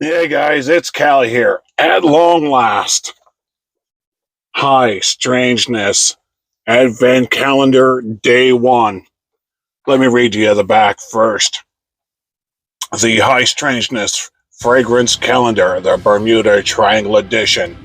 Hey guys, it's Callie here. At long last, High Strangeness Advent Calendar Day 1. Let me read you the back first. The High Strangeness Fragrance Calendar, the Bermuda Triangle Edition.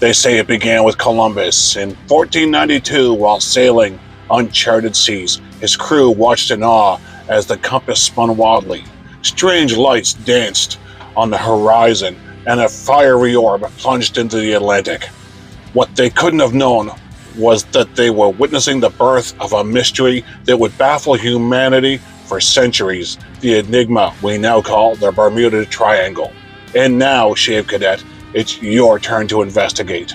They say it began with Columbus in 1492 while sailing uncharted seas. His crew watched in awe as the compass spun wildly. Strange lights danced on the horizon, and a fiery orb plunged into the Atlantic. What they couldn't have known was that they were witnessing the birth of a mystery that would baffle humanity for centuries, the enigma we now call the Bermuda Triangle. And now, Shave Cadet, it's your turn to investigate.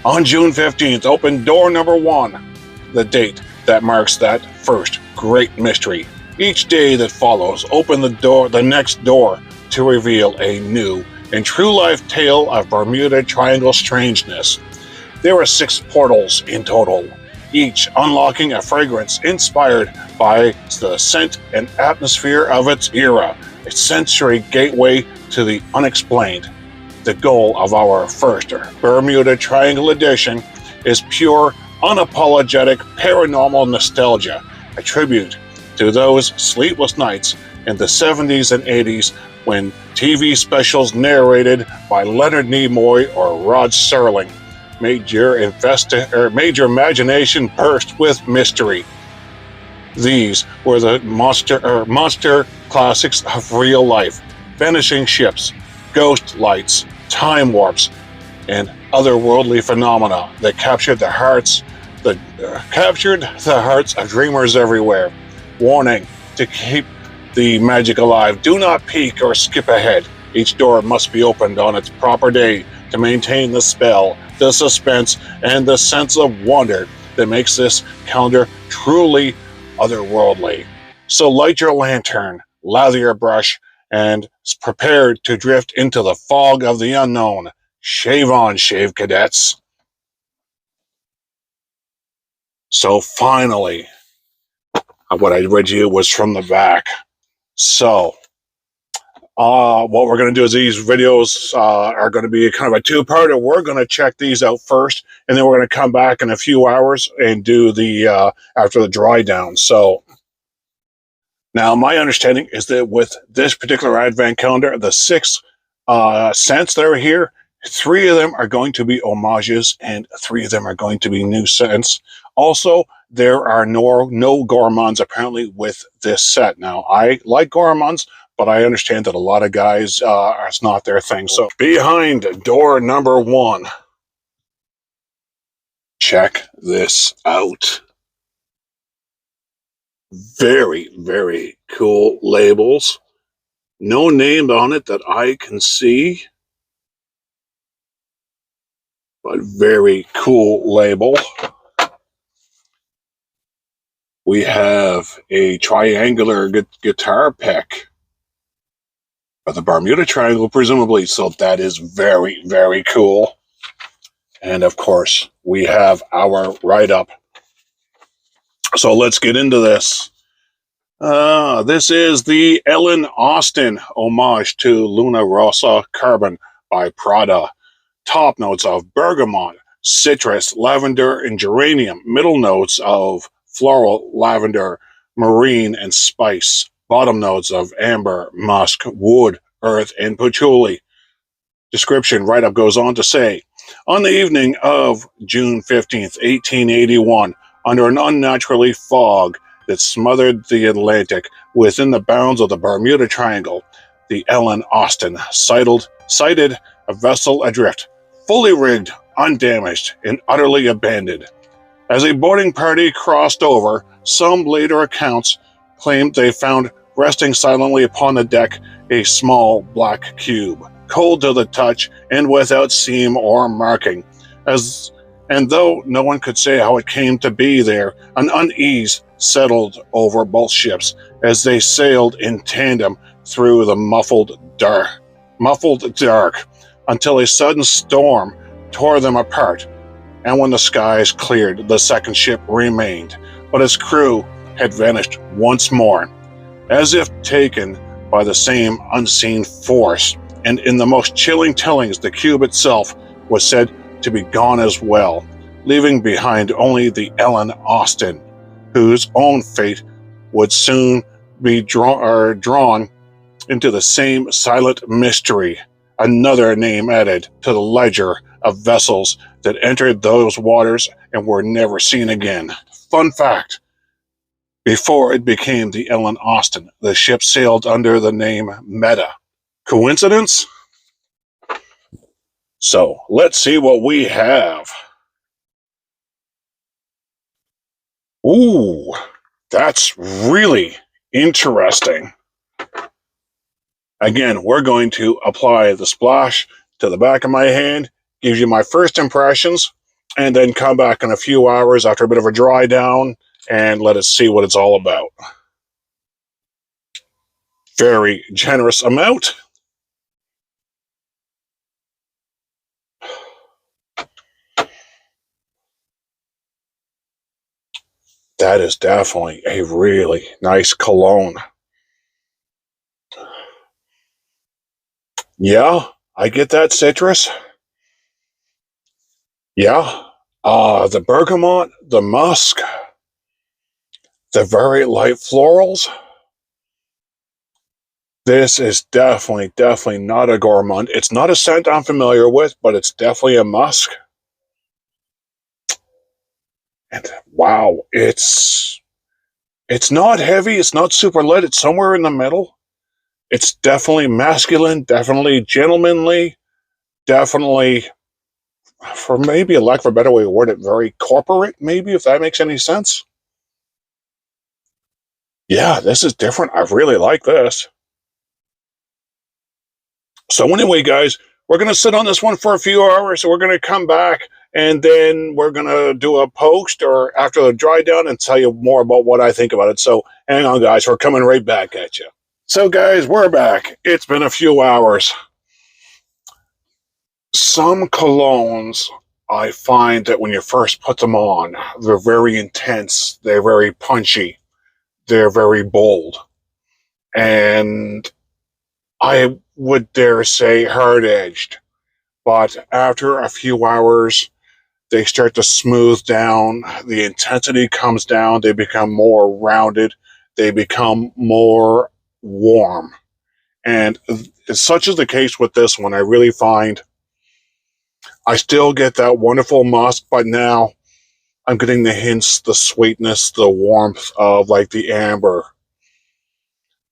On June 15th, open door number 1, the date that marks that first great mystery. Each day that follows, open the next door to reveal a new and true-life tale of Bermuda Triangle strangeness. There are 6 portals in total, each unlocking a fragrance inspired by the scent and atmosphere of its era, a sensory gateway to the unexplained. The goal of our first Bermuda Triangle edition is pure, unapologetic paranormal nostalgia, a tribute to those sleepless nights in the 70s and 80s when TV specials narrated by Leonard Nimoy or Rod Serling made your imagination burst with mystery. These were the monster classics of real life: vanishing ships, ghost lights, time warps, and otherworldly phenomena that captured the hearts of dreamers everywhere. Warning: to keep the magic alive, do not peek or skip ahead. Each door must be opened on its proper day to maintain the spell, the suspense, and the sense of wonder that makes this calendar truly otherworldly. So light your lantern, lather your brush, and prepare to drift into the fog of the unknown. Shave on, Shave Cadets. So finally, what I read you was from the back. So, what we're going to do is these videos are going to be kind of a two-parter. We're going to check these out first, and then we're going to come back in a few hours and do the after the dry down. So, now my understanding is that with this particular advent calendar, the 6 scents that are here, 3 of them are going to be homages, and 3 of them are going to be new scents. Also, there are no gourmands apparently with this set. Now, I like gourmands, but I understand that a lot of guys, it's not their thing. So, behind door number 1, check this out. Very, very cool labels. No name on it that I can see, but very cool label. We have a triangular guitar pick for the Bermuda Triangle, presumably, so that is very, very cool. And of course, we have our write-up. So let's get into this. This is the Ellen Austin homage to Luna Rossa Carbon by Prada. Top notes of bergamot, citrus, lavender, and geranium. Middle notes of floral, lavender, marine, and spice. Bottom notes of amber, musk, wood, earth, and patchouli. Description write-up goes on to say, on the evening of June 15th, 1881, under an unnaturally fog that smothered the Atlantic within the bounds of the Bermuda Triangle, the Ellen Austin sighted a vessel adrift, fully rigged, undamaged, and utterly abandoned. As a boating party crossed over, some later accounts claimed they found resting silently upon the deck a small black cube, cold to the touch and without seam or marking. And though no one could say how it came to be there, an unease settled over both ships as they sailed in tandem through the muffled dark until a sudden storm tore them apart. And when the skies cleared, the second ship remained, but its crew had vanished once more. As if taken by the same unseen force, And in the most chilling tellings, the cube itself was said to be gone as well, leaving behind only the Ellen Austin, whose own fate would soon be drawn into the same silent mystery, another name added to the ledger of vessels that entered those waters and were never seen again. Fun fact, before it became the Ellen Austin, the ship sailed under the name Meta. Coincidence? So, let's see what we have. Ooh, that's really interesting. Again, we're going to apply the splash to the back of my hand, gives you my first impressions, and then come back in a few hours after a bit of a dry down and let us see what it's all about. Very generous amount. That is definitely a really nice cologne. Yeah, I get that citrus. Yeah. The bergamot, the musk, the very light florals. This is definitely not a gourmand. It's not a scent I'm familiar with, but it's definitely a musk. And wow, it's not heavy, it's not super light, it's somewhere in the middle. It's definitely masculine, definitely gentlemanly, definitely, for maybe a lack of a better way to word it, very corporate, maybe, if that makes any sense. Yeah, this is different. I really like this. So anyway, guys, we're going to sit on this one for a few hours. So we're going to come back and then we're going to do a post or after the dry down and tell you more about what I think about it. So hang on, guys. We're coming right back at you. So, guys, we're back. It's been a few hours. Some colognes, I find that when you first put them on, they're very intense. They're very punchy. They're very bold. And I would dare say hard-edged. But after a few hours, they start to smooth down. The intensity comes down. They become more rounded. They become more warm. And such is the case with this one. I really find I still get that wonderful musk, but now I'm getting the hints, the sweetness, the warmth of like the amber.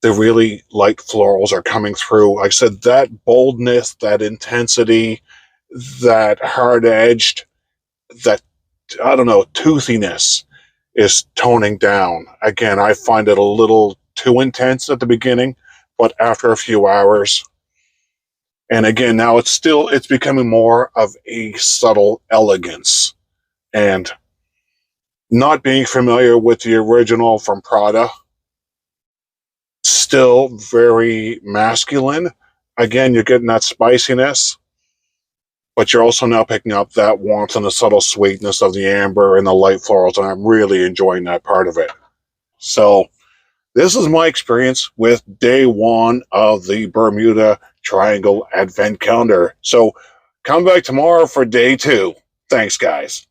The really light florals are coming through. Like I said, that boldness, that intensity, that hard-edged, that, I don't know, toothiness is toning down. Again, I find it a little too intense at the beginning, but after a few hours, and again, now it's becoming more of a subtle elegance. And not being familiar with the original from Prada, still very masculine. Again, you're getting that spiciness, but you're also now picking up that warmth and the subtle sweetness of the amber and the light florals, and I'm really enjoying that part of it. So, this is my experience with day one of the Bermuda Triangle Advent Calendar. So, come back tomorrow for day two. Thanks, guys.